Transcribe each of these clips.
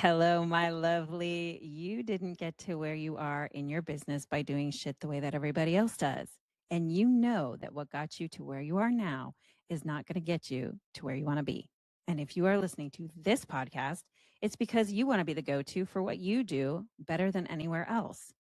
Hello, my lovely. You didn't get to where you are in your business by doing shit the way that everybody else does. And you know that what got you to where you are now is not going to get you to where you want to be. And if you are listening to this podcast, it's because you want to be the go-to for what you do better than anywhere else.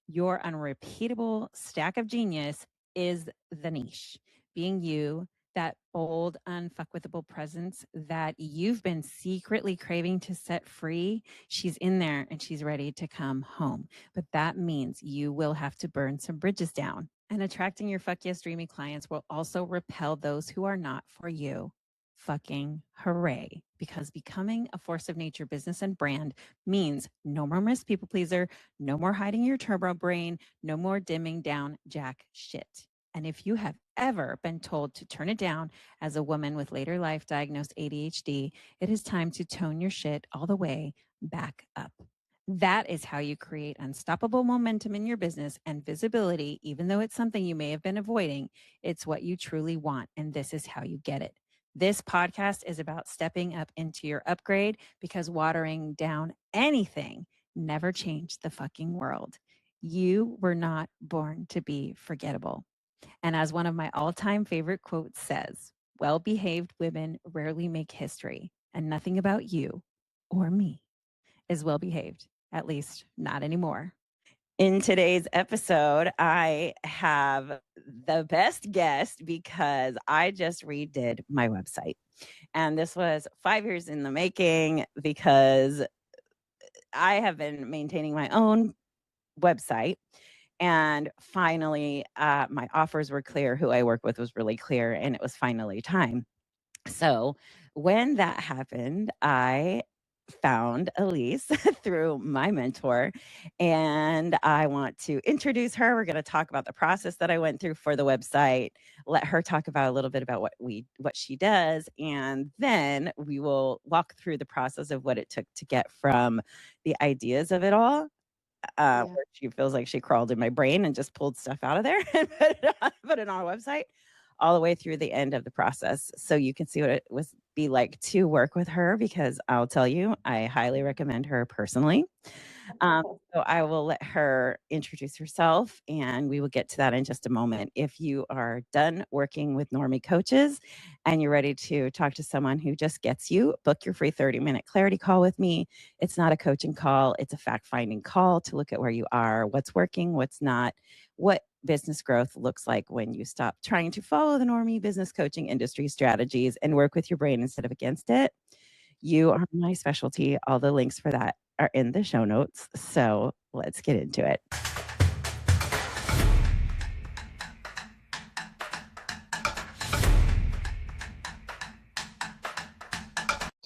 Your unrepeatable stack of genius is the niche. Being you, that bold, unfuckwithable presence that you've been secretly craving to set free, she's in there and she's ready to come home. But that means you will have to burn some bridges down. And attracting your fuck yes dreamy clients will also repel those who are not for you. Fucking hooray. Because becoming a force of nature business and brand means no more Miss People Pleaser, no more hiding your turbo brain, no more dimming down jack shit. And if you have ever been told to turn it down as a woman with later life diagnosed ADHD, it is time to tone your shit all the way back up. That is how you create unstoppable momentum in your business and visibility, even though it's something you may have been avoiding. It's what you truly want, and this is how you get it. This podcast is about stepping up into your upgrade because watering down anything never changed the fucking world. You were not born to be forgettable. And as one of my all-time favorite quotes says, well-behaved women rarely make history, and nothing about you or me is well-behaved, at least not anymore. In today's episode, I have the best guest because I just redid my website. And this was 5 years in the making because I have been maintaining my own website. And finally, my offers were clear. Who I work with was really clear, and it was finally time. So when that happened, I found Alise through my mentor, and I want to introduce her. We're going to talk about the process that I went through for the website, let her talk about a little bit about what she does, and then we will walk through the process of what it took to get from the ideas of it all where she feels like she crawled in my brain and just pulled stuff out of there and put it on a website all the way through the end of the process. So you can see what it was be like to work with her, because I'll tell you, I highly recommend her personally. So I will let her introduce herself, and we will get to that in just a moment. If you are done working with normie coaches and you're ready to talk to someone who just gets you, book your free 30-minute clarity call with me. It's not a coaching call. It's a fact-finding call to look at where you are, what's working, what's not, what business growth looks like when you stop trying to follow the normie business coaching industry strategies and work with your brain instead of against it. You are my specialty. All the links for that are in the show notes. So let's get into it.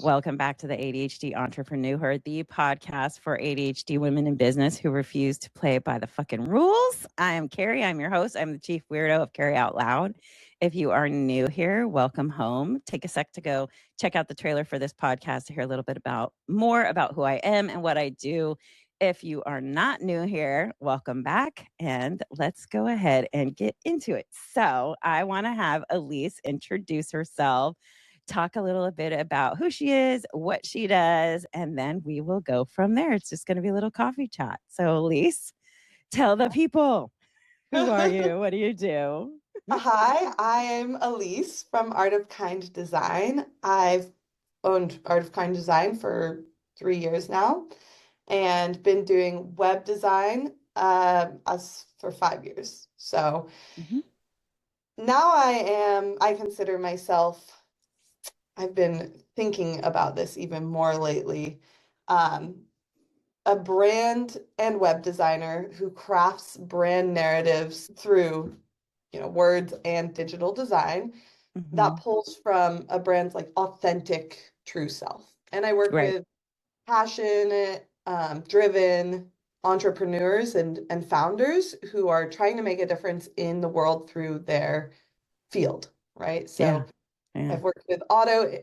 Welcome back to the ADHD Entrepreneur, the podcast for ADHD women in business who refuse to play by the fucking rules. I am Carrie. I'm your host. I'm the chief weirdo of Carrie Out Loud. If you are new here, welcome home. Take a sec to go check out the trailer for this podcast to hear a little bit more about who I am and what I do. If you are not new here, welcome back, and let's go ahead and get into it. So I want to have Alise introduce herself, talk a little bit about who she is, what she does, and then we will go from there. It's just going to be a little coffee chat. So Alise, tell the people, who are you? What do you do? Hi, I am Alise from Art of Kind Design. I've owned Art of Kind Design for 3 years now and been doing web design as for 5 years. So now I consider myself, I've been thinking about this even more lately, a brand and web designer who crafts brand narratives through words and digital design that pulls from a brand's like authentic true self. And I work with passionate, driven entrepreneurs and founders who are trying to make a difference in the world through their field, right? So I've worked with auto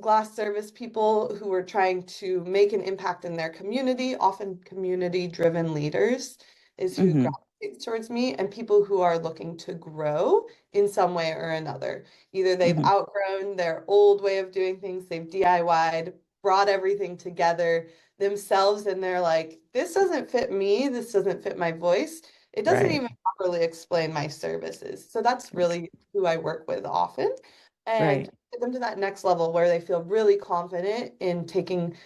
glass service people who are trying to make an impact in their community, often community-driven leaders is who gravitates towards me, and people who are looking to grow in some way or another. Either they've outgrown their old way of doing things, they've DIY'd brought everything together themselves, and they're like, this doesn't fit me, this doesn't fit my voice. It doesn't Right. even properly explain my services. So that's really who I work with often. And Right. get them to that next level where they feel really confident in taking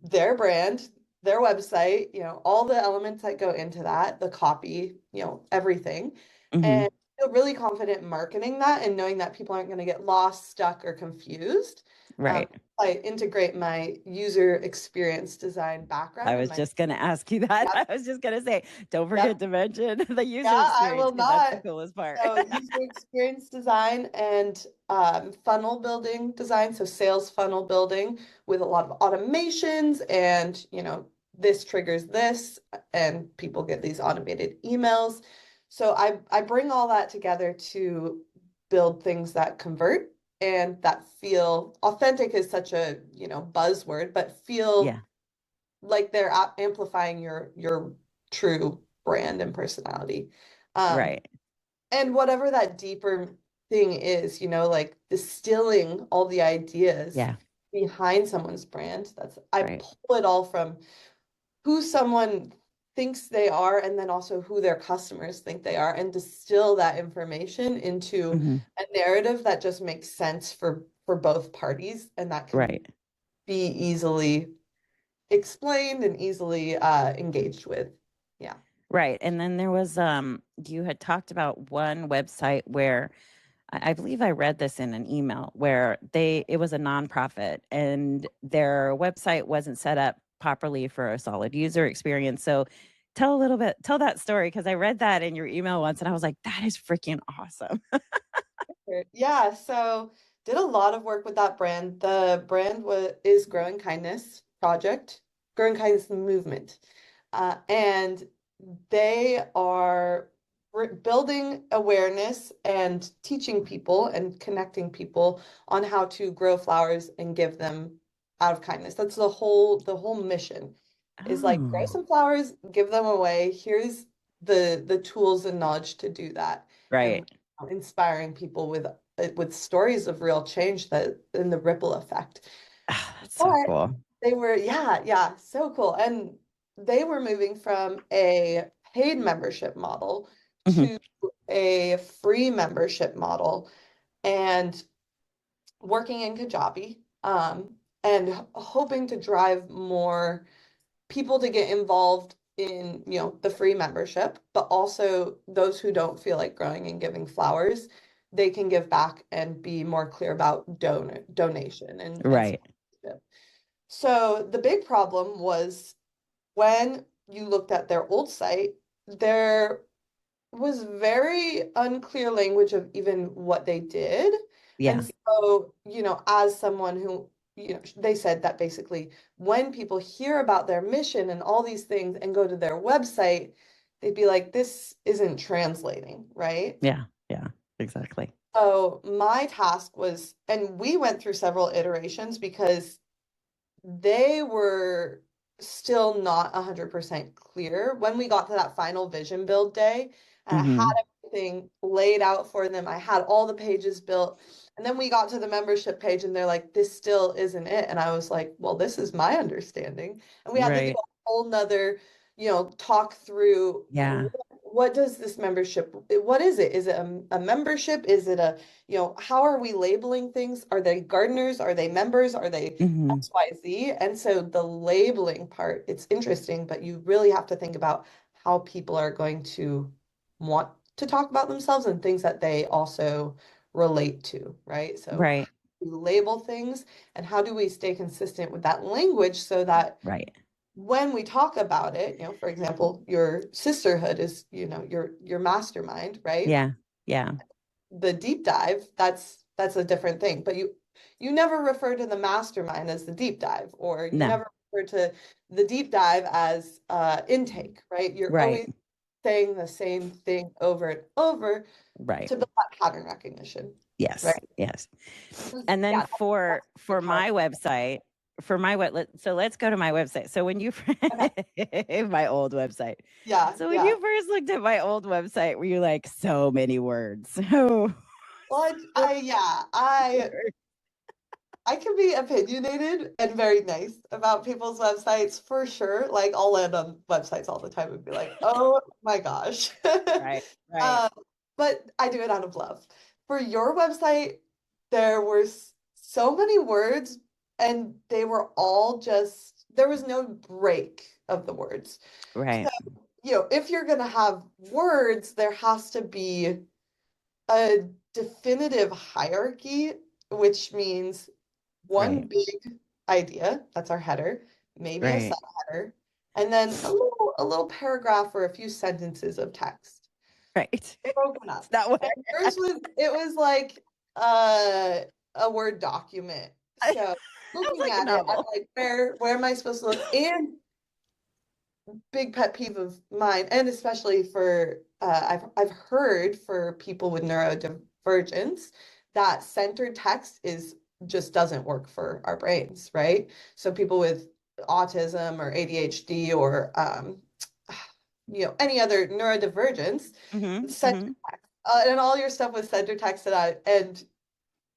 their brand, their website, all the elements that go into that, the copy, everything, Mm-hmm. and feel really confident marketing that and knowing that people aren't going to get lost, stuck, or confused. Um, Right. I integrate my user experience design I background and was my, just going to ask you that. yep, I was just going to say, don't yep, forget to mention the yeah, user I experience will because that's the not. coolest part. So user experience design and funnel building design, so sales funnel building with a lot of automations and, this triggers this and people get these automated emails. So I bring all that together to build things that convert and that feel authentic is such a, buzzword, but feel Yeah. like they're amplifying your true brand and personality. Um, Right. and whatever that deeper thing is, like distilling all the ideas Yeah. behind someone's brand. I Right. pull it all from who someone thinks they are and then also who their customers think they are and distill that information into Mm-hmm. a narrative that just makes sense for both parties and that can Right. be easily explained and easily engaged with. Yeah. Right. And then there was you had talked about one website where I believe I read this in an email where it was a nonprofit and their website wasn't set up properly for a solid user experience. So tell that story because I read that in your email once and I was like, that is freaking awesome. Sure. Yeah, so did a lot of work with that brand. The brand is Growing Kindness Project, Growing Kindness Movement. And they are building awareness and teaching people and connecting people on how to grow flowers and give them out of kindness. That's the whole mission is like grow Oh, some flowers, give them away. Here's the tools and knowledge to do that. And right. inspiring people with stories of real change that and the ripple effect. Ah, that's so But cool. they were, yeah, so cool. And they were moving from a paid membership model Hmm. to a free membership model and working in Kajabi, and hoping to drive more people to get involved in, the free membership, but also those who don't feel like growing and giving flowers, they can give back and be more clear about donation and Right. sponsorship. So the big problem was when you looked at their old site, there was very unclear language of even what they did. Yeah. And so, as someone who, they said that basically when people hear about their mission and all these things and go to their website, they'd be like, this isn't translating, right? Yeah. Yeah. Exactly. So my task was, and we went through several iterations because they were still not 100% clear when we got to that final vision build day. And I had Hmm. everything laid out for them. I had all the pages built. And then we got to the membership page and they're like, this still isn't it. And I was like, well, this is my understanding. And we had to do Right. a whole nother, talk through Yeah. what does this membership, what is it? Is it a membership? Is it how are we labeling things? Are they gardeners? Are they members? Are they Hmm. XYZ? And so the labeling part, it's interesting, but you really have to think about how people are going to want to talk about themselves and things that they also relate to, right? So how Right. do we label things and how do we stay consistent with that language so that Right. when we talk about it, for example, your sisterhood is, your mastermind, right? Yeah. Yeah. The deep dive, that's a different thing. But you never refer to the mastermind as the deep dive, or you No. never refer to the deep dive as intake, right? You're Right. always saying the same thing over and over Right. to build that pattern recognition, right? Yes. Yes. And then Yeah, for that's a big part. my website, so let's go to my website. So when you Okay. my old website. Yeah, So when yeah. you first looked at my old website, were you like so many words? So Well, so yeah, many words. I can be opinionated and very nice about people's websites for sure. Like I'll land on websites all the time and be like, oh my gosh. Right, right, Uh, but I do it out of love. For your website, there were so many words and they were all just, there was no break of the words. right, If you're going to have words, there has to be a definitive hierarchy, which means one right, big idea, that's our header, maybe a right, subheader, and then a little paragraph or a few sentences of text right. broken It's up. not what And yours was it was like a Word document. I So was looking like a at it, I'm novel. like, where am I supposed to look? And big pet peeve of mine, and especially for I've heard for people with neurodivergence that centered text is just doesn't work for our brains, right? So people with autism or ADHD or any other neurodivergence, Hmm, center hmm. text, and all your stuff was center text and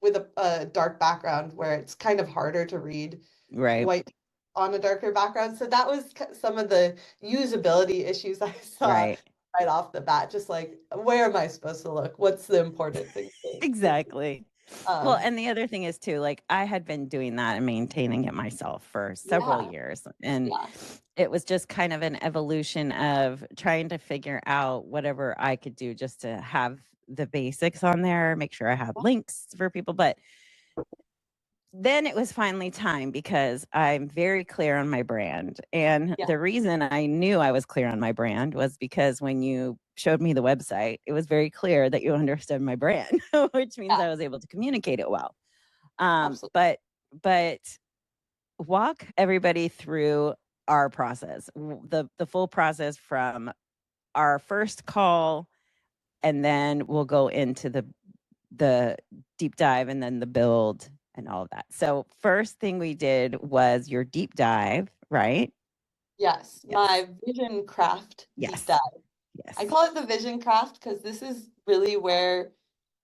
with a dark background where it's kind of harder to read Right, white on a darker background. So that was some of the usability issues I saw right. right off the bat. Just like, where am I supposed to look? What's the important thing to see? Exactly. Well, Um, and the other thing is too, like I had been doing that and maintaining it myself for several yeah, years. And yeah, it was just kind of an evolution of trying to figure out whatever I could do just to have the basics on there, make sure I had links for people. But then it was finally time because I'm very clear on my brand. And yeah, the reason I knew I was clear on my brand was because when you showed me the website, it was very clear that you understood my brand, which means yeah, I was able to communicate it well. Um, absolutely. but but walk everybody through our process, the full process from our first call, and then we'll go into the deep dive and then the build and all of that. So first thing we did was your deep dive, right? Yes, Yes. my vision craft deep Yes. dive. I Yes. call it the vision craft because this is really where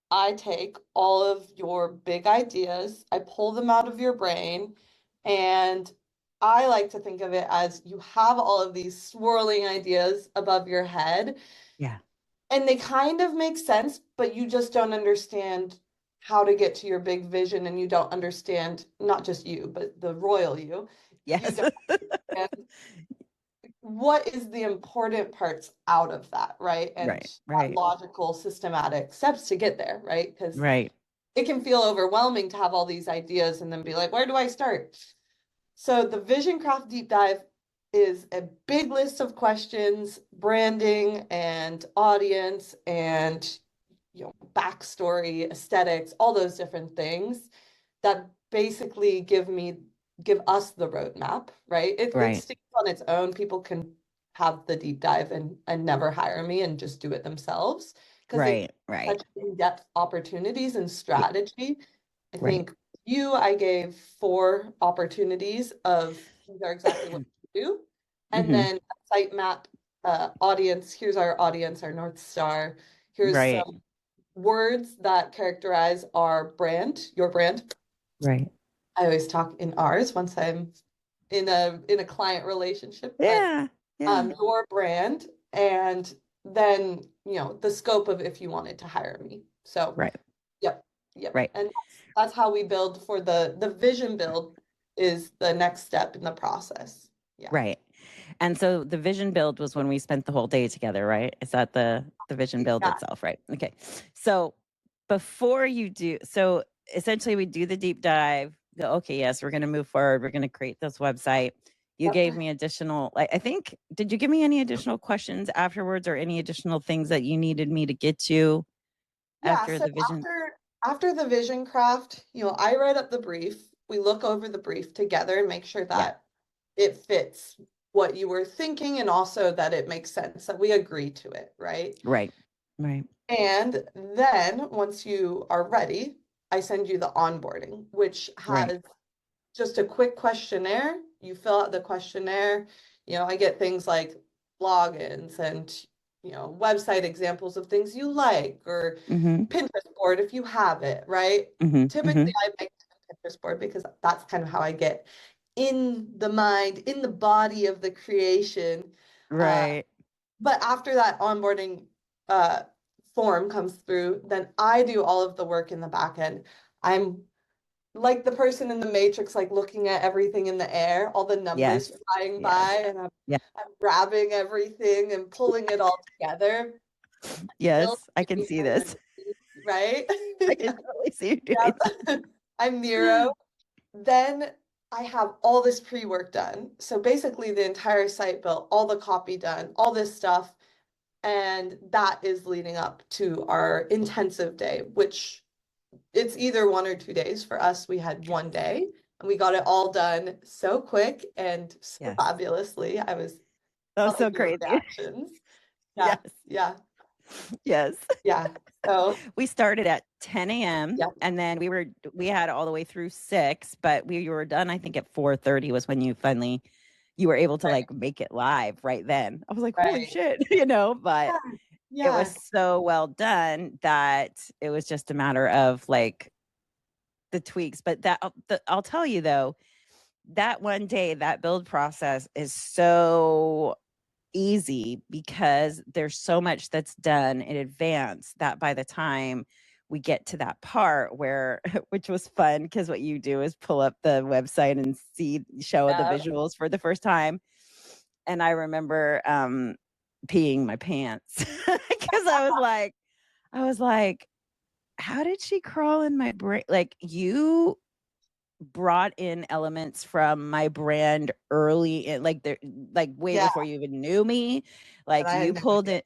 I take all of your big ideas, I pull them out of your brain, and I like to think of it as you have all of these swirling ideas above your head, Yeah. and they kind of make sense, but you just don't understand how to get to your big vision, and you don't understand, not just you, but the royal you. You Yes. don't understand what is the important parts out of that, right? And Right. that Right. logical, systematic steps to get there, right? Because Right. it can feel overwhelming to have all these ideas and then be like, where do I start? So the Vision Craft Deep Dive is a big list of questions, branding and audience and backstory, aesthetics, all those different things that basically give us the roadmap, right? It Right. stands on its own. People can have the deep dive and never hire me and just do it themselves because it Right. Right. such in-depth opportunities and Yeah. strategy. I Right. think I gave 4 opportunities of these are exactly what to do. And Hmm. then a site map, audience, here's our audience, our North Star. Here's Right. some words that characterize our brand, your brand. Right. I always talk in ours once I'm in a client relationship, but Yeah. Yeah. your brand and then the scope of if you wanted to hire me. So Right. yep, yep. Right. And that's how we build for the vision build is the next step in the process. Yeah. Right. And so the vision build was when we spent the whole day together, right? Is that the vision build Yeah. itself, right? Okay. So before you do, so essentially we do the deep dive, go, okay, yes, we're going to move forward. We're going to create this website. You Yep. gave me additional, like, I think, did you give me any additional questions afterwards or any additional things that you needed me to get to Yeah, after so the vision? after the vision craft, I write up the brief. We look over the brief together and make sure Yeah. that it fits what you were thinking and also that it makes sense, that we agree to it, right? Right. Right. And then once you are ready, I send you the onboarding, which Right. has just a quick questionnaire. You fill out the questionnaire. I get things like logins and, website examples of things you like or Mm-hmm. Pinterest board if you have it, right? Mm-hmm. Typically, Mm-hmm. I make Pinterest board because that's kind of how I get in the mind, in the body of the creation. Right. But after that onboarding uh, form comes through, then I do all of the work in the back end. I'm like the person in the Matrix, like looking at everything in the air, all the numbers Yes. flying Yes. by, and Yeah. I'm grabbing everything and pulling it all together. Building Yes. I can it see behind the this. scenes, right? I Yeah. can totally see you doing Yep. I'm Nero. Then I have all this pre-work done. So basically the entire site built, all the copy done, all this stuff. And that is leading up to our intensive day, which it's either 1 or 2 days. For us, we had one day and we got it all done so quick and so Yes. fabulously. I was Oh, telling so you the crazy. reactions. Yeah, Yes. yeah, Yes. yeah. So, We started at 10 a.m. yeah, and then we had all the way through 6, but we were done, I think at 4:30 was when you were able to right, like make it live right then. I was like, holy right. shit, but Yeah, it was yeah, so well done that it was just a matter of like the tweaks. But I'll tell you though, that one day, that build process is so easy because there's so much that's done in advance that by the time we get to that part where which was fun because what you do is pull up the website and show the yeah. visuals for the first time. And I remember peeing my pants because I was like, how did she crawl in my brain? Like, you brought in elements from my brand early in, like way Yeah, before you even knew me. and Like, I had you no pulled idea. it,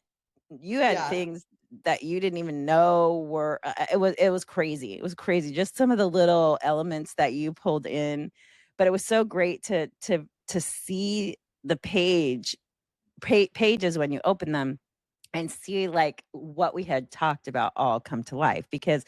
you had Yeah, things that you didn't even know were it was crazy. It was crazy, just some of the little elements that you pulled in. But it was so great to see the pages when you open them and see like what we had talked about all come to life. Because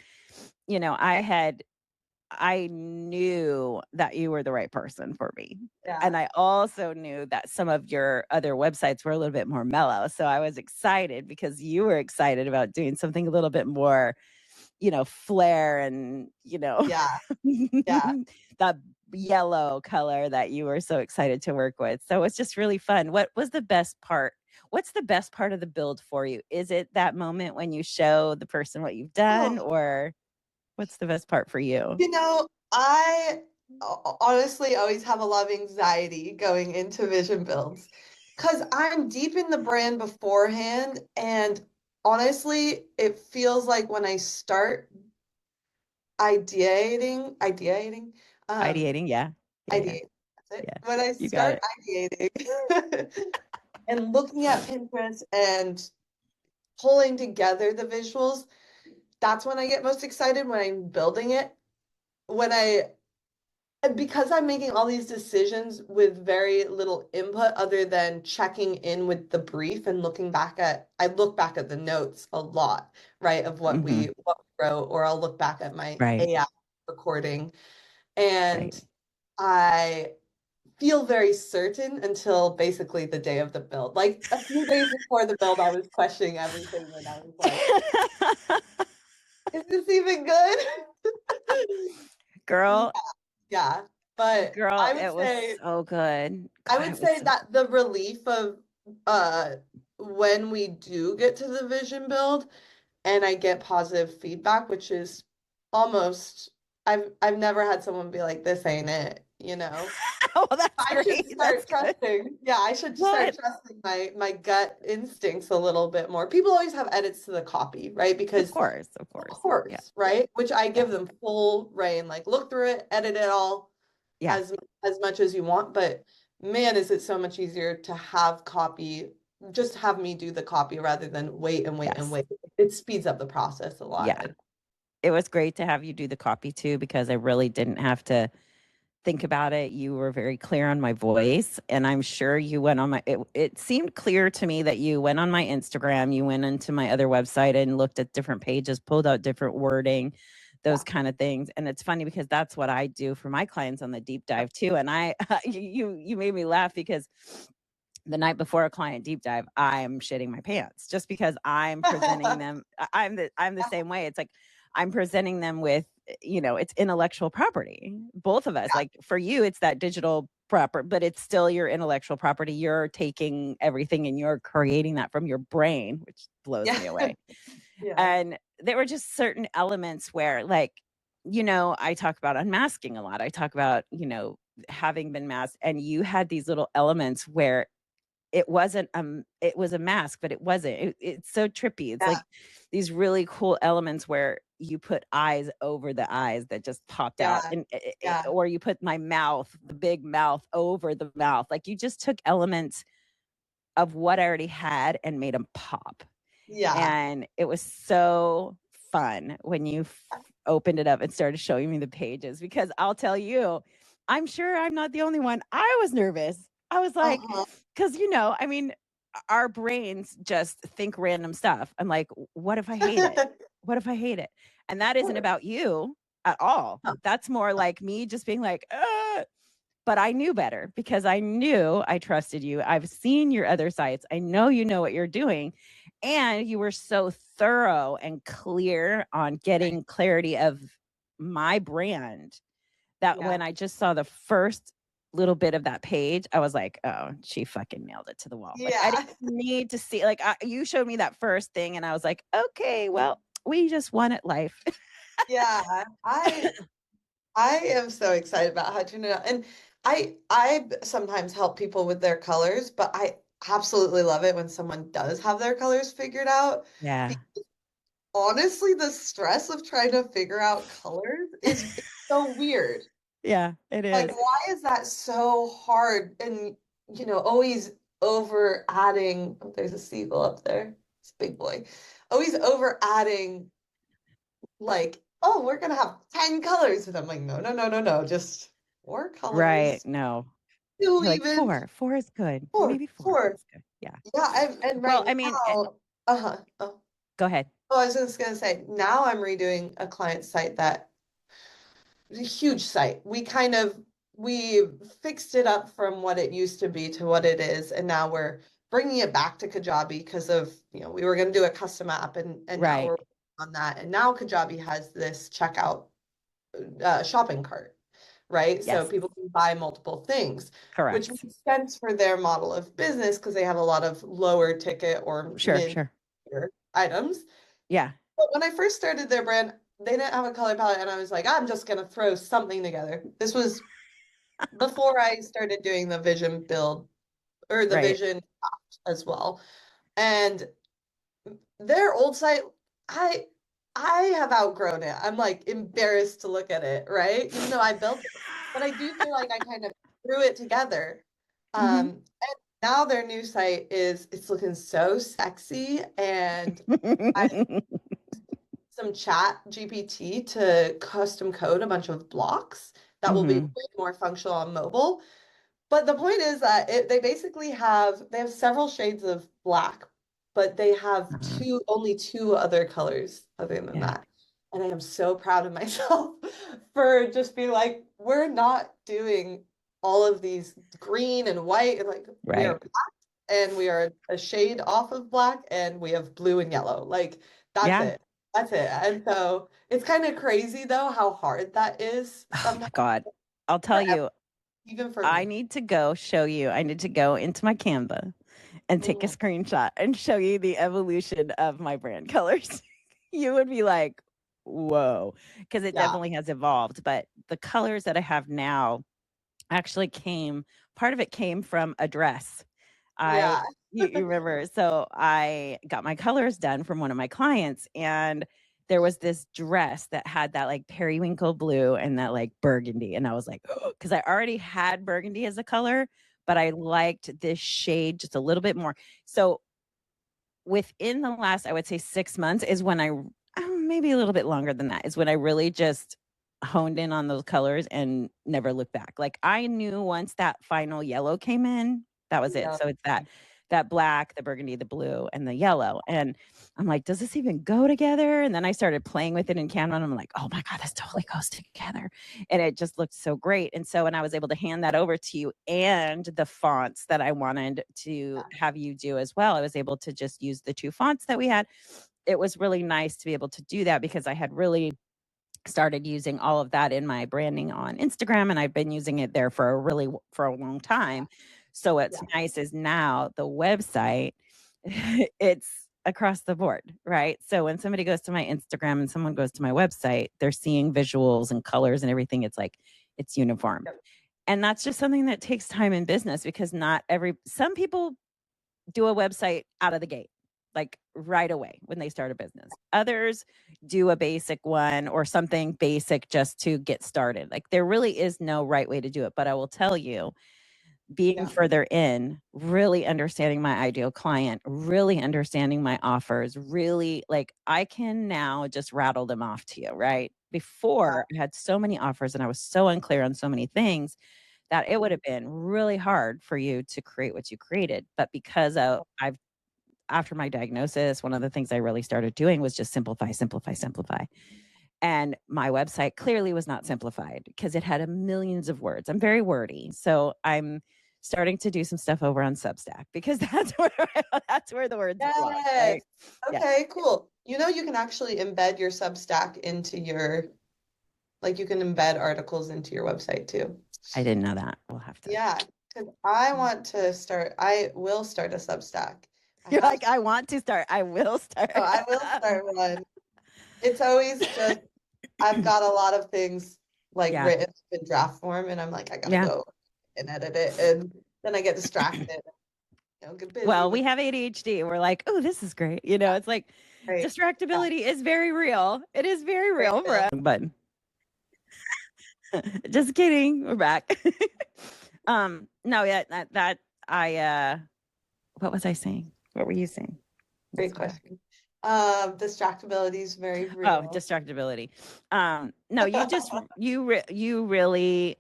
I knew that you were the right person for me. yeah, And I also knew that some of your other websites were a little bit more mellow. So I was excited because you were excited about doing something a little bit more, flair and, yeah, yeah. that yellow color that you were so excited to work with. So it's just really fun. What was the best part? What's the best part of the build for you? Is it that moment when you show the person what you've done, Oh, or what's the best part for you? I honestly always have a lot of anxiety going into vision builds because I'm deep in the brand beforehand. And honestly, it feels like when I start ideating, um, Ideating, yeah. Yeah, yeah, ideate, that's it. yeah. When I You got start it. ideating and looking at Pinterest and pulling together the visuals, that's when I get most excited when I'm building it. When I because I'm making all these decisions with very little input other than checking in with the brief and I look back at the notes a lot, right, of Mhm. what we wrote, or I'll look back at my Right, AI recording, right. and I feel very certain until basically the day of the build. Like a few days before the build, I was questioning everything and I was like, is this even good? Girl, Yeah, but girl, it was so good. I God, would it was say so that the relief of uh when we do get to the vision build and I get positive feedback, which is almost I've never had someone be like, this ain't it, you know? Oh, that's I should great. That's start good. trusting. Yeah, I should start What? trusting my gut instincts a little bit more. People always have edits to the copy, right? Of Because course, of of course. Yeah, course, right? Which I yeah, give them full reign, like look through it, edit it all yeah. as as much as you want, but man, is it so much easier to have copy, just have me do the copy rather than wait and wait and Yes. wait. It speeds up the process a lot. Yeah. It was great to have you do the copy too, because I really didn't have to think about it. You were very clear on my voice, and I'm sure you went on it seemed clear to me that you went on my Instagram, you went into my other website and looked at different pages, pulled out different wording, Yeah. those kind of things. And it's funny because that's what I do for my clients on the deep dive too. And I you made me laugh because the night before a client deep dive, I'm shitting my pants just because I'm presenting them. I'm the same way. It's like I'm presenting them with it's intellectual property. Both of us, Yeah. like for you, it's that digital proper, but it's still your intellectual property. You're taking everything and you're creating that from your brain, which blows Yeah. me away. Yeah. And there were just certain elements where, like, I talk about unmasking a lot. I talk about, having been masked, and you had these little elements where it was a mask, but it wasn't. It's so trippy. It's Yeah. like these really cool elements where you put eyes over the eyes that just popped out, Yeah. and Yeah. or you put my mouth, the big mouth, over the mouth. Like, you just took elements of what I already had and made them pop. Yeah. And it was so fun when you opened it up and started showing me the pages, because I'll tell you, I'm sure I'm not the only one. I was nervous. I was like, Uh-huh. because, I mean, our brains just think random stuff. I'm like, what if I hate it? What if I hate it? And that isn't about you at all. That's more like me just being like, but I knew better, because I knew I trusted you. I've seen your other sites. I know you know what you're doing. And you were so thorough and clear on getting clarity of my brand, that Yeah. when I just saw the first little bit of that page, I was like, oh, she fucking nailed it to the wall. Like, I Yeah. didn't need to see, like, you showed me that first thing and I was like, okay, well, we just won at life. Yeah. I am so excited about how to know. And I sometimes help people with their colors, but I absolutely love it when someone does have their colors figured out. Yeah. Because honestly, the stress of trying to figure out colors is so weird. Yeah, it Like, is. why is that so hard? And always over adding, oh, there's a seagull up there. It's a big boy. Always over adding, like, oh, we're gonna have 10 colors. And I'm like, no, no, no, no, no, just four Right. colors. No. Two You're like, even. four. Four is good. Four, Maybe four four. is good. Yeah. Yeah, and Well, right I mean, now, uh-huh. Oh, go ahead. oh, I was just gonna say, now I'm redoing a client site that a huge site. We fixed it up from what it used to be to what it is, and now we're bringing it back to Kajabi because of, we were going to do a custom app, and now Right. we're on that. And now Kajabi has this checkout shopping cart, right? So Yes. people can buy multiple things, which Correct. makes sense for their model of business because they have a lot of lower ticket or Sure. mid Sure. items. Yeah. But when I first started their brand, they didn't have a color palette, and I was like, I'm just gonna throw something together. This was before I started doing the vision build or the Right. vision as well. And their old site, I I have outgrown it. I'm like embarrassed to look at it, right? Even though I built it. But I do feel like I kind of threw it together. Hmm. And now their new site it's looking so sexy, and I some chat GPT to custom code a bunch of blocks that will be way Hmm. more functional on mobile. But the point is that they have several shades of black, but they have only two other colors other than Yeah. that. And I am so proud of myself for just being like, we're not doing all of these green and white. And like, we are Right. black, and we are a shade off of black, and we have blue and yellow. Like, that's Yeah. it. That's it. And so it's kind of crazy though how hard that is Oh sometimes my God. I'll for tell you, even for I me. need to go show you. I need to go into my Canva and take a Mhm. screenshot and show you the evolution of my brand colors. You would be like, whoa, because it Yeah. definitely has evolved. But the colors that I have now actually part of it came from a dress. I Yeah. you remember, so I got my colors done from one of my clients, and there was this dress that had that like periwinkle blue and that like burgundy, and I was like, because I already had burgundy as a color, but I liked this shade just a little bit more. So within the last, I would say 6 months is when maybe a little bit longer than that, is when I really just honed in on those colors and never looked back. Like, I knew once that final yellow came in, that was it. Yeah. So it's that black, the burgundy, the blue, and the yellow. And I'm like, does this even go together? And then I started playing with it in Canva, and I'm like, oh my God, this totally goes together. And it just looked so great. And so when I was able to hand that over to you, and the fonts that I wanted to have you do as well, I was able to just use the two fonts that we had. It was really nice to be able to do that, because I had really started using all of that in my branding on Instagram, and I've been using it there for a long time. So what's nice is now the website, it's across the board, right? So when somebody goes to my Instagram and someone goes to my website, they're seeing visuals and colors and everything. It's like it's uniform. And that's just something that takes time in business, because some people do a website out of the gate, like right away when they start a business. Others do a basic one or something basic just to get started. Like there really is no right way to do it. But I will tell you, being further in, really understanding my ideal client, really understanding my offers, really like I can now just rattle them off to you, right? Before I had so many offers and I was so unclear on so many things that it would have been really hard for you to create what you created. But because I've after my diagnosis, one of the things I really started doing was just simplify, simplify, simplify. And my website clearly was not simplified because it had millions of words. I'm very wordy. So I'm starting to do some stuff over on Substack because that's where the words belong, Yes. right? Yeah. Okay, cool. You know, you can actually embed your Substack into like you can embed articles into your website too. I didn't know that. We'll have to. Yeah, because I will start a Substack. I You're have, like, I want to start. I will start. oh, I will start one. It's always just, I've got a lot of things like Yeah. written in draft form, and I'm like, I gotta Yeah. go and edit it, and then I get distracted, get busy Well, with we have ADHD. We're like, oh, this is great. You know, it's like right. Yeah, distractibility is very real. It is very very real for real. us. But just kidding. We're back. No, yeah, that I what was I saying? What were you saying? Great Let's go back. question. Distractibility is very Oh, real. distractibility. No, you really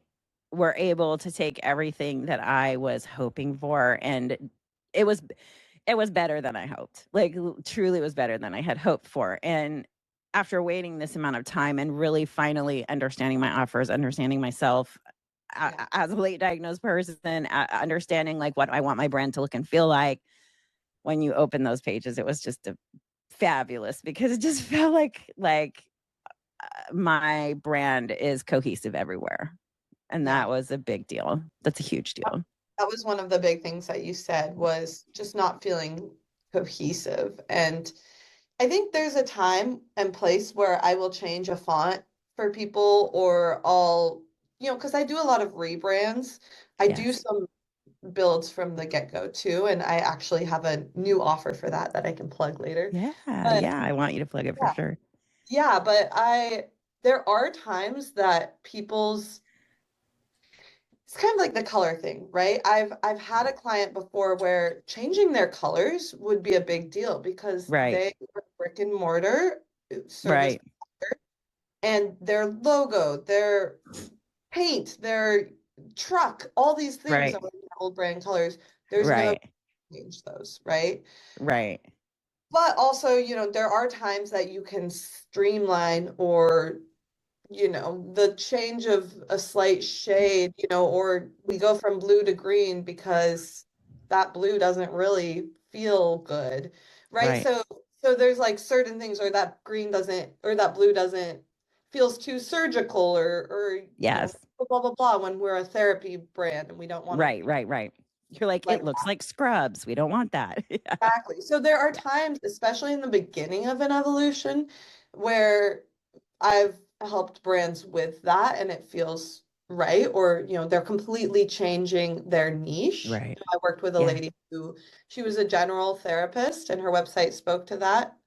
were able to take everything that I was hoping for, and it was it was better than I hoped. Like truly, it was better than I had hoped for. And after waiting this amount of time and really finally understanding my offers, understanding myself as a late diagnosed person, understanding like what I want my brand to look and feel like. When you open those pages, it was just fabulous because it just felt like my brand is cohesive everywhere. And Yeah. that was a big deal. That's a huge deal. That was one of the big things that you said was just not feeling cohesive. And I think there's a time and place where I will change a font for people or because I do a lot of rebrands. I do Yes. some builds from the get-go too, and I actually have a new offer for that I can plug later. Yeah. But Yeah. I want you to plug it for yeah, sure. yeah, but there are times that it's kind of like the color thing, right? I've had a client before where changing their colors would be a big deal because Right. they were brick and mortar service Right. and their logo, their paint, their truck, all these things Right. are old brand colors. There's no Right. change those, right? Right. But also, there are times that you can streamline or the change of a slight shade, or we go from blue to green because that blue doesn't really feel good, right? Right. So there's like certain things, or that green doesn't, or that blue doesn't feels too surgical, or Yes. blah blah blah. When we're a therapy brand and we don't want to Right. Right. Right. You're like, like it looks like scrubs. We don't want that. Yeah. exactly. So there are times, especially in the beginning of an evolution, where I've helped brands with that and it feels right, or they're completely changing their niche. Right. I worked with a Yeah. lady who she was a general therapist and her website spoke to that,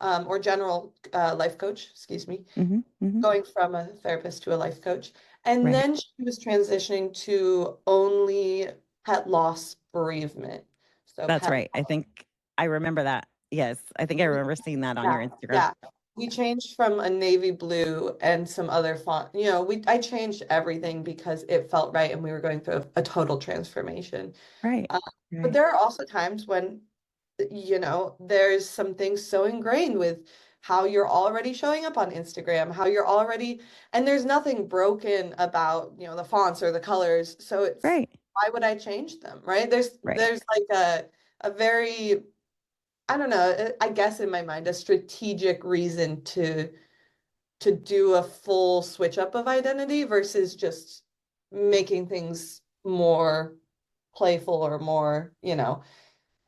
or general life coach, excuse me, Mm-hmm. Mm-hmm. going from a therapist to a life coach. And Right. then she was transitioning to only pet loss bereavement. So That's pet right. I think I remember that. Yes. I think I remember seeing that on yeah, your Instagram. yeah. We changed from a navy blue and some other font. I changed everything because it felt right and we were going through a total transformation. Right. Uh, but Right. there are also times when, there's some things so ingrained with how you're already showing up on Instagram, and there's nothing broken about, the fonts or the colors. So Right. why would I change them, right? There's Right. there's like a very I don't know, I guess in my mind, a strategic reason to to do a full switch up of identity versus just making things more playful or more,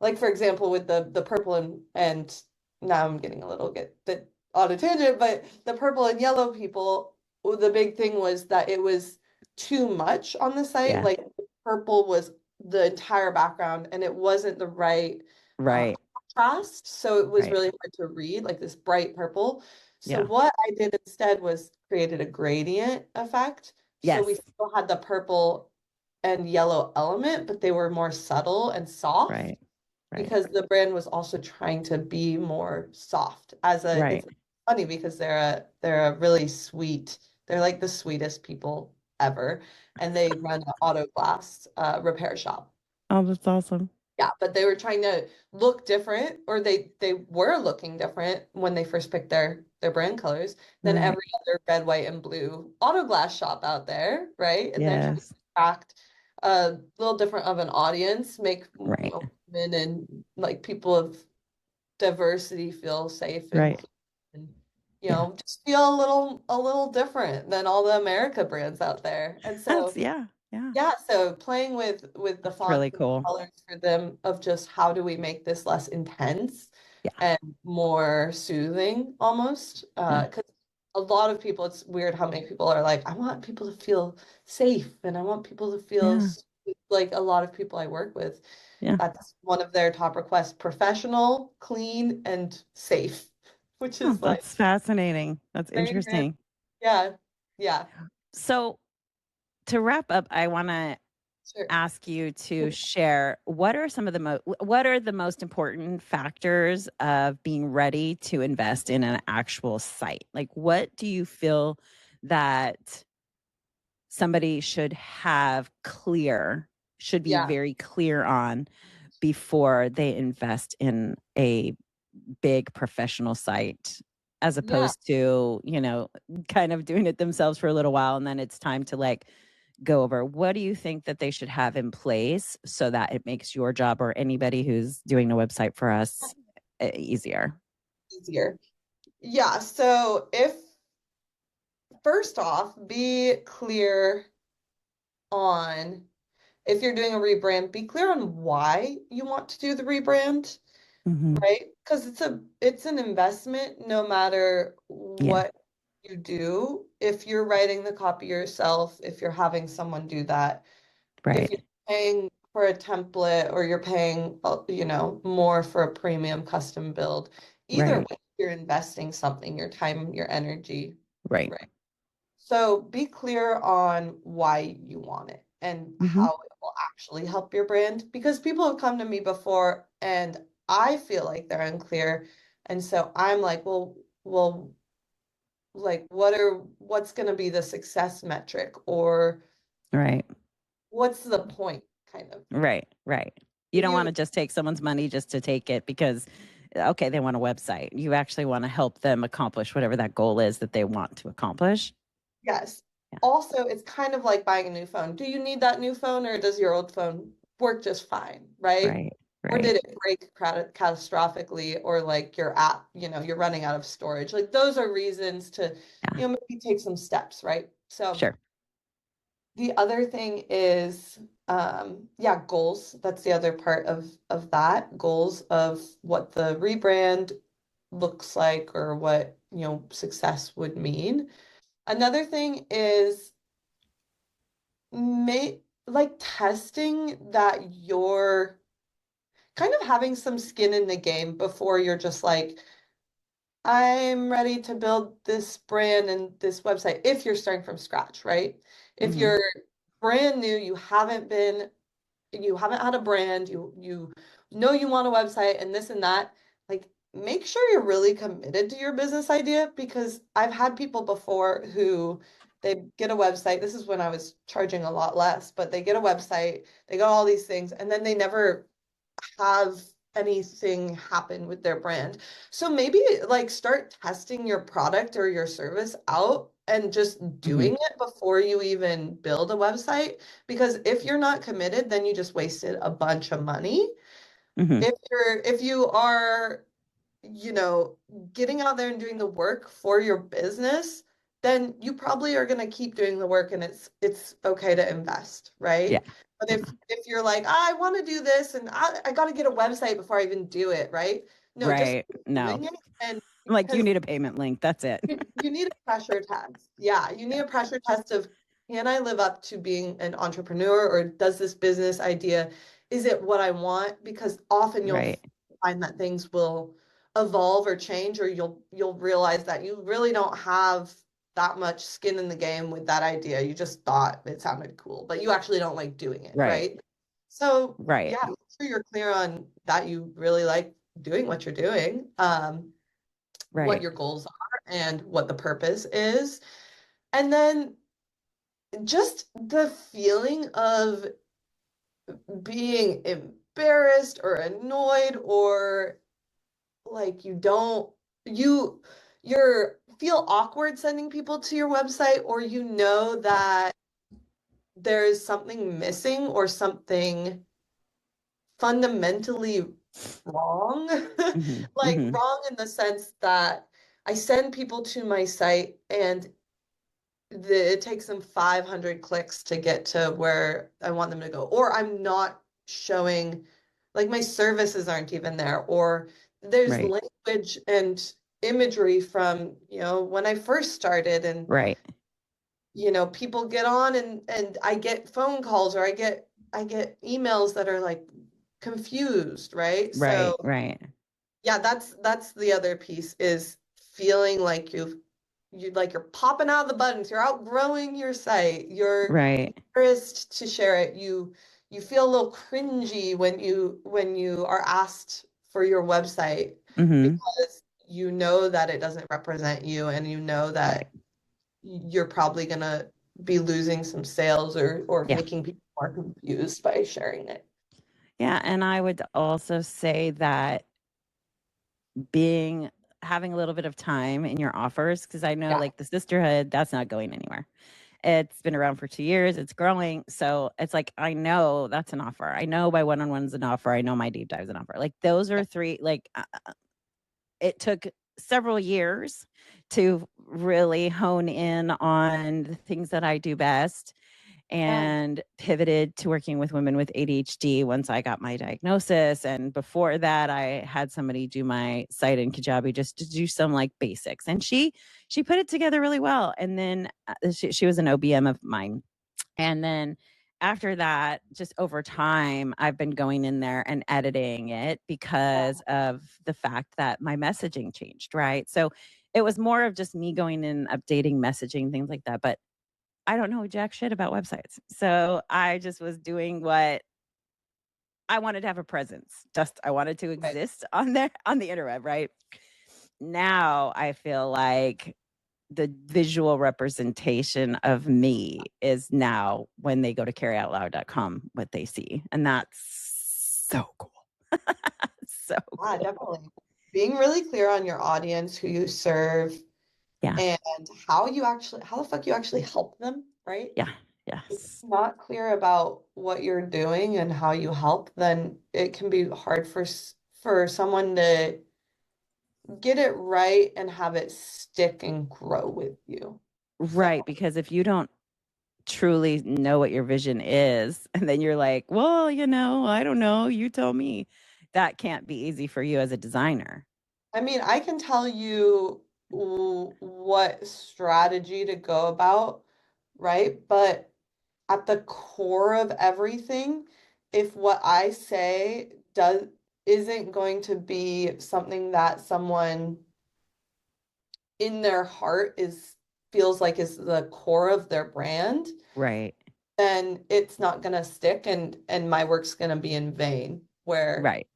like for example with the purple and now I'm getting a little bit on a tangent, but the purple and yellow people, the big thing was that it was too much on the site. Yeah. Like purple was the entire background and it wasn't the right Right. contrast. So it was Right. really hard to read, like this bright purple. So Yeah. what I did instead was created a gradient effect. So we Yes. still had the purple and yellow element, but they were more subtle and soft Right. Right. because the brand was also trying to be more soft as a Right. it's funny because they're a really sweet, they're like the sweetest people ever, and they run an auto glass repair shop. Oh, that's awesome. Yeah, but they were trying to look different, or they were looking different when they first picked their brand colors than Right. every other red, white, and blue auto glass shop out there, right? And they're trying to Yes. attract a little different of an audience, make Right. women and like people of diversity feel safe and Right. included and Yeah. just feel a little different than all the America brands out there. And so Yeah. Yeah. yeah, so playing with the That's fonts really and the cool. colors for them of just how do we make this less intense Yeah. and more soothing almost. Yeah. Because a lot of people, it's weird how many people are like, I want people to feel safe and I want people to feel Yeah. like a lot of people I work with. Yeah. That's one of their top requests, professional, clean, and safe, which Oh, is like that's fascinating. That's very rare. interesting. Yeah, yeah, So to wrap up, I want to sure. ask you to share what are the most important factors of being ready to invest in an actual site? Like what do you feel that somebody should be Yeah, very clear on before they invest in a big professional site as yeah. opposed to, kind of doing it themselves for a little while and then it's time to like go over what do you think that they should have in place so that it makes your job or anybody who's doing a website for us easier? Easier. Yeah, so if first off, be clear on if you're doing a rebrand, be clear on why you want to do the rebrand, Hmm. right? Because it's an investment no matter Yeah. what you do. If you're writing the copy yourself, if you're having someone do that, if Right. you're paying for a template or you're paying, more for a premium custom build, either Right. way, you're investing something, your time, your energy, Right. right? So be clear on why you want it and Hmm. how it will actually help your brand because people have come to me before and I feel like they're unclear. And so I'm like, well, like what's going to be the success metric or Right. what's the point kind of? Right. Right. You If don't want you to just take someone's money just to take it because okay, they want a website. You actually want to help them accomplish whatever that goal is that they want to accomplish. Yes. Yeah. Also, it's kind of like buying a new phone. Do you need that new phone or does your old phone work just fine, right? Right. Or Right. did it break catastrophically or like your app, you're running out of storage? Like those are reasons to, Yeah. maybe take some steps, right? So Sure. the other thing is, yeah, goals. That's the other part of that. Goals of what the rebrand looks like or what, success would mean. Another thing is like testing that you're kind of having some skin in the game before you're just like, I'm ready to build this brand and this website if you're starting from scratch, right? If Hmm. you're brand new, you haven't had a brand, you know you want a website and this and that, like make sure you're really committed to your business idea because I've had people before who they get a website. This is when I was charging a lot less, but they get a website, they got all these things, and then they never have anything happen with their brand. So maybe like start testing your product or your service out and just Hmm. doing it before you even build a website. Because if you're not committed, then you just wasted a bunch of money. Hmm. If you are you know, getting out there and doing the work for your business, then you probably are going to keep doing the work and it's okay to invest, Yeah. right? But Yeah. if you're like, I want to do this and I got to get a website before I even do it, right? No, just Right. No. doing it and Like, you because need a payment link. That's it. you need a pressure test. Yeah, you need Yeah. a pressure test of can I live up to being an entrepreneur or does this business idea, is it what I want? Because often you'll Right. find that things will evolve or change, or you'll realize that you really don't have that much skin in the game with that idea. You just thought it sounded cool, but you actually don't like doing it, Right. right? So Right. yeah, make sure you're clear on that you really like doing what you're doing. What Right. your goals are and what the purpose is. And then just the feeling of being embarrassed or annoyed or like you're feel awkward sending people to your website or you know that there's something missing or something fundamentally wrong. Hmm. Like Hmm. wrong in the sense that I send people to my site and it takes them 500 clicks to get to where I want them to go. Or I'm not showing, like my services aren't even there. Or there's Right. language and imagery from, when I first started and, Right. people get on and I get phone calls or I get emails that are like confused, right? Right. So Right. yeah, that's the other piece is feeling like you're popping out the buttons, you're outgrowing your site, you're Right. embarrassed to share it, you feel a little cringy when you are asked for your website Hmm. because you know that it doesn't represent you and you know Right. that you're probably gonna be losing some sales or Yeah. making people more confused by sharing it. Yeah. And I would also say that having a little bit of time in your offers, because I know Yeah. like the sisterhood, that's not going anywhere. It's been around for 2 years. It's growing. So it's like, I know that's an offer. I know my one-on-one's an offer. I know my deep dive's an offer. Like those are three, like it took several years to really hone in on the things that I do best Yeah. and pivoted to working with women with ADHD once I got my diagnosis. And before that, I had somebody do my site in Kajabi just to do some like basics. And she put it together really well. And then she was an OBM of mine. And then after that, just over time, I've been going in there and editing it because of the fact that my messaging changed, right? So it was more of just me going in, updating messaging, things like that. But I don't know jack shit about websites. So I just was doing what I wanted to have a presence. Just I wanted to Right. exist on there on the interweb, right? Now I feel like the visual representation of me is now when they go to carryoutloud.com what they see. And that's so cool. So Yeah, cool. definitely. Being really clear on your audience, who you serve, Yeah. and how the fuck you actually help them, right? Yeah. If Yes. you're not clear about what you're doing and how you help, then it can be hard for someone to get it right and have it stick and grow with you. So, Right. Because if you don't truly know what your vision is, and then you're like, well, I don't know. You tell me. That can't be easy for you as a designer. I mean, I can tell you what strategy to go about, right? But at the core of everything, if what I say does isn't going to be something that someone in their heart is feels like is the core of their brand, Right. then it's not going to stick and my work's going to be in vain. Where, Right.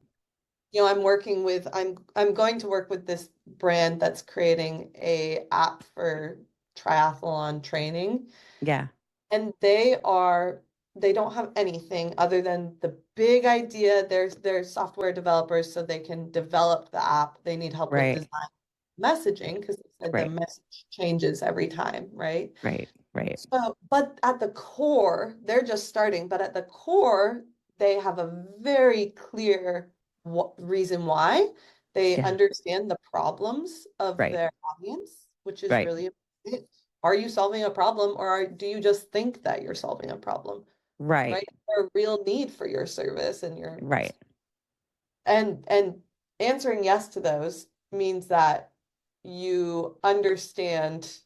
I'm going to work with this brand that's creating a app for triathlon training. Yeah. And they don't have anything other than the big idea. They're software developers, so they can develop the app. They need help with Right. design messaging because they said the Right. message changes every time, right? Right. Right. So, but at the core, they're just starting, but at the core, they have a very clear reason why. They Yeah. understand the problems of Right. their audience, which is Right. really important. Are you solving a problem, or do you just think that you're solving a problem? Right. Right? Is there a real need for your service and your Right. and answering yes to those means that you understand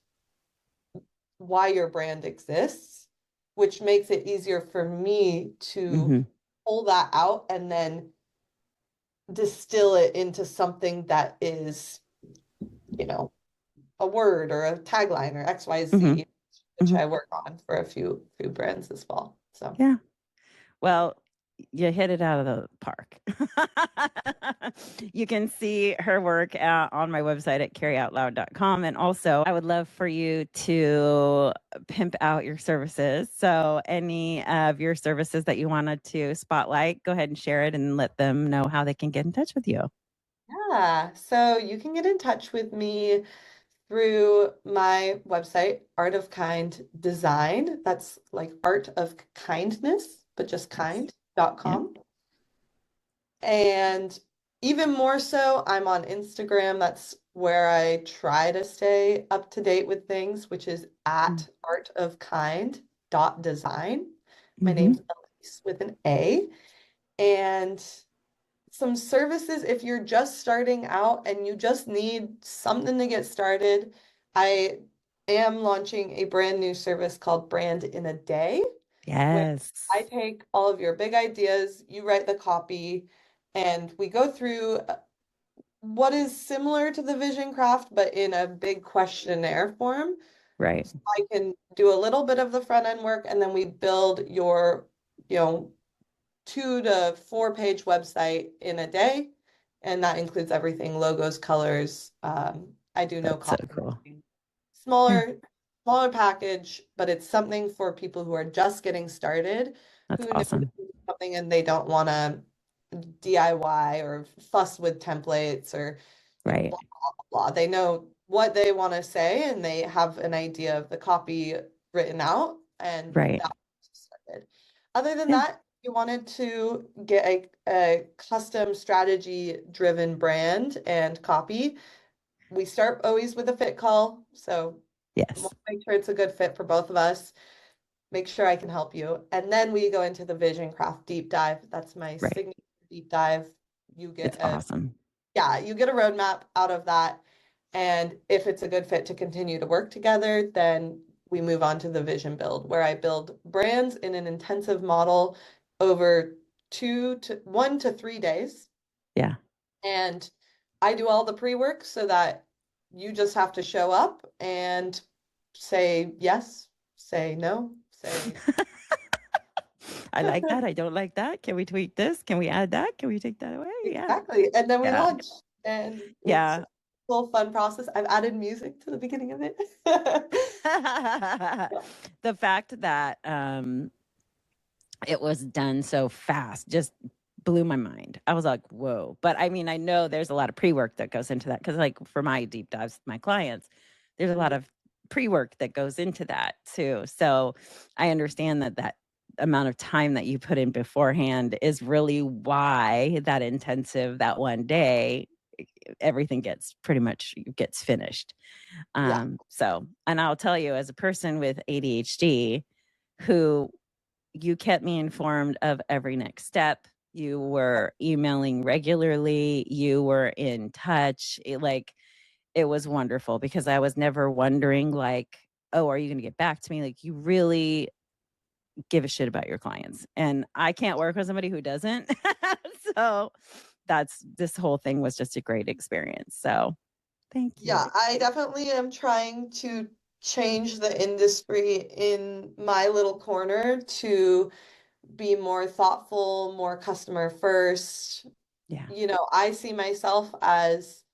why your brand exists, which makes it easier for me to Mm-hmm. pull that out and then distill it into something that is, you know, a word or a tagline or Mm-hmm. XYZ, which Mm-hmm. I work on for a few brands as well. So Yeah. Well, you hit it out of the park. You can see her work on my website at carryoutloud.com. And also, I would love for you to pimp out your services. So, any of your services that you wanted to spotlight, go ahead and share it and let them know how they can get in touch with you. yeah, so you can get in touch with me through my website, Art of Kind Design. That's like art of kindness, but just Yes. Yeah. kind.com. And even more so, I'm on Instagram. That's where I try to stay up to date with things, which is at artofkind.design. My Mm-hmm. name's Elise with an A. And some services, if you're just starting out and you just need something to get started, I am launching a brand new service called Brand in a Day, where I Yes. take all of your big ideas, you write the copy, and we go through what is similar to the vision craft, but in a big questionnaire form. Right. So I can do a little bit of the front end work, and then we build your, you know, 2 to 4 page website in a day. And that includes everything, logos, colors. I do no That's so copy. cool. Yeah. Smaller package, but it's something for people who are just getting started, That's who know awesome. something and they don't want to DIY or fuss with templates or, you know, Right. blah, blah, blah. They know what they want to say and they have an idea of the copy written out, and Right. that's started. Other than Yeah. that, you wanted to get a custom strategy driven brand and copy, we start always with a fit call. So Yes. we'll make sure it's a good fit for both of us, make sure I can help you. And then we go into the vision craft deep dive. That's my Right. signature deep dive. You It's get a, awesome. yeah, you get a roadmap out of that. And if it's a good fit to continue to work together, then we move on to the vision build, where I build brands in an intensive model over 1 to 3 days. Yeah. And I do all the pre-work so that you just have to show up and say yes, say no, say I like that. I don't like that. Can we tweak this? Can we add that? Can we take that away? Yeah. exactly. And then we Yeah. launch. And it's a Yeah. full fun process. I've added music to the beginning of it. The fact that it was done so fast just blew my mind. I was like, whoa. But I mean, I know there's a lot of pre-work that goes into that because like for my deep dives, my clients, there's a lot Mhm. of pre-work that goes into that too. So I understand that that amount of time that you put in beforehand is really why that intensive, that one day, everything gets pretty much gets finished. Yeah. So, and I'll tell you, as a person with ADHD who you kept me informed of every next step. You were emailing regularly. You were in touch. It was wonderful because I was never wondering like, oh, are you going to get back to me? Like you really give a shit about your clients. And I can't work with somebody who doesn't. So that's this whole thing was just a great experience. So thank you. Yeah, I definitely am trying to change the industry in my little corner to be more thoughtful, more customer first. Yeah. You know, I see myself as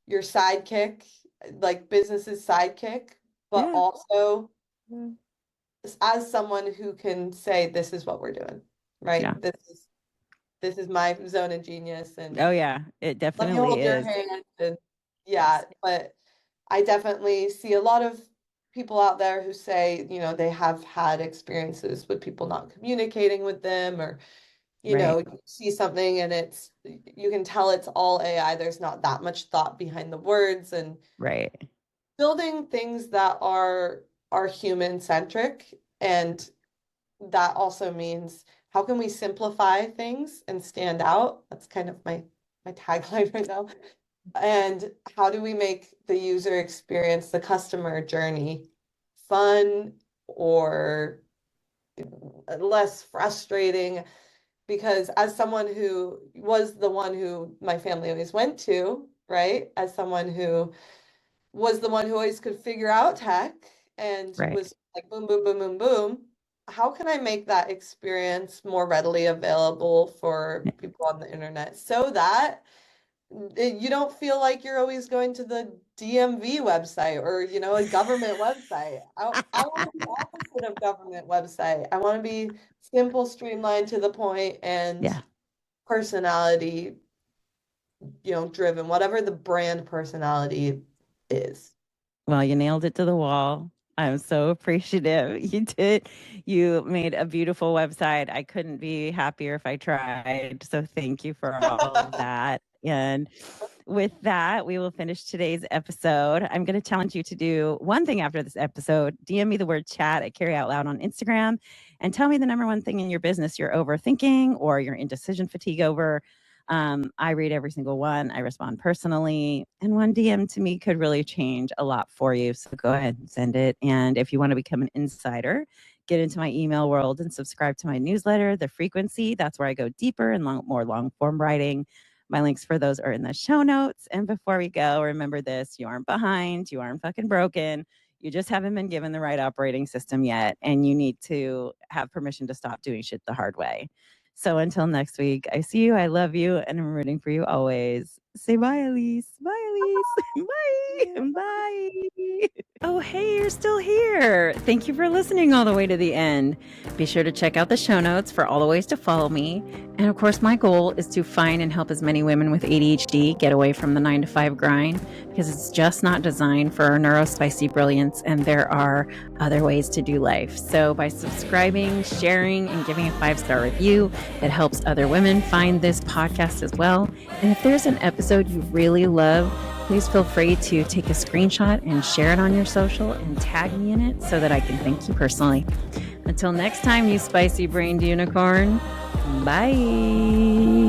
your sidekick, like business's sidekick, but Yeah. also Yeah. as someone who can say, this is what we're doing, right? Yeah. This is my zone of genius, and Oh yeah. It let me definitely hold your is. hand. And yeah, Yes. but I definitely see a lot of people out there who say, you know, they have had experiences with people not communicating with them or You Right. know, you see something and you can tell it's all AI. There's not that much thought behind the words, and Right. building things that are human centric. And that also means, how can we simplify things and stand out? That's kind of my tagline right now. And how do we make the user experience, the customer journey, fun or less frustrating? Because as someone who was the one who my family always went to, right? As someone who was the one who always could figure out tech and Right. was like boom, boom, boom, boom, boom. How can I make that experience more readily available for people on the internet so that you don't feel like you're always going to the DMV website or, a government website. I want the opposite of government website. I want to be simple, streamlined, to the point, and Yeah. personality, driven, whatever the brand personality is. Well, you nailed it to the wall. I'm so appreciative. You did. You made a beautiful website. I couldn't be happier if I tried. So thank you for all of that. And with that, we will finish today's episode. I'm going to challenge you to do one thing after this episode. DM me the word chat at Carry Out Loud on Instagram and tell me the number one thing in your business you're overthinking or your indecision fatigue over. I read every single one. I respond personally. And one DM to me could really change a lot for you. So go ahead and send it. And if you want to become an insider, get into my email world and subscribe to my newsletter, The Frequency. That's where I go deeper and more long form writing. My links for those are in the show notes. And before we go, remember this: you aren't behind, you aren't fucking broken. You just haven't been given the right operating system yet. And you need to have permission to stop doing shit the hard way. So until next week, I see you, I love you, and I'm rooting for you always. Say bye, Alise. Bye, Alise. Bye. Bye. Oh, hey, you're still here. Thank you for listening all the way to the end. Be sure to check out the show notes for all the ways to follow me. And of course, my goal is to find and help as many women with ADHD get away from the 9-to-5 grind, because it's just not designed for our neurospicy brilliance, and there are other ways to do life. So by subscribing, sharing, and giving a 5-star review, it helps other women find this podcast as well. And if there's an episode you really love, please feel free to take a screenshot and share it on your social and tag me in it so that I can thank you personally. Until next time, you spicy brained unicorn. Bye.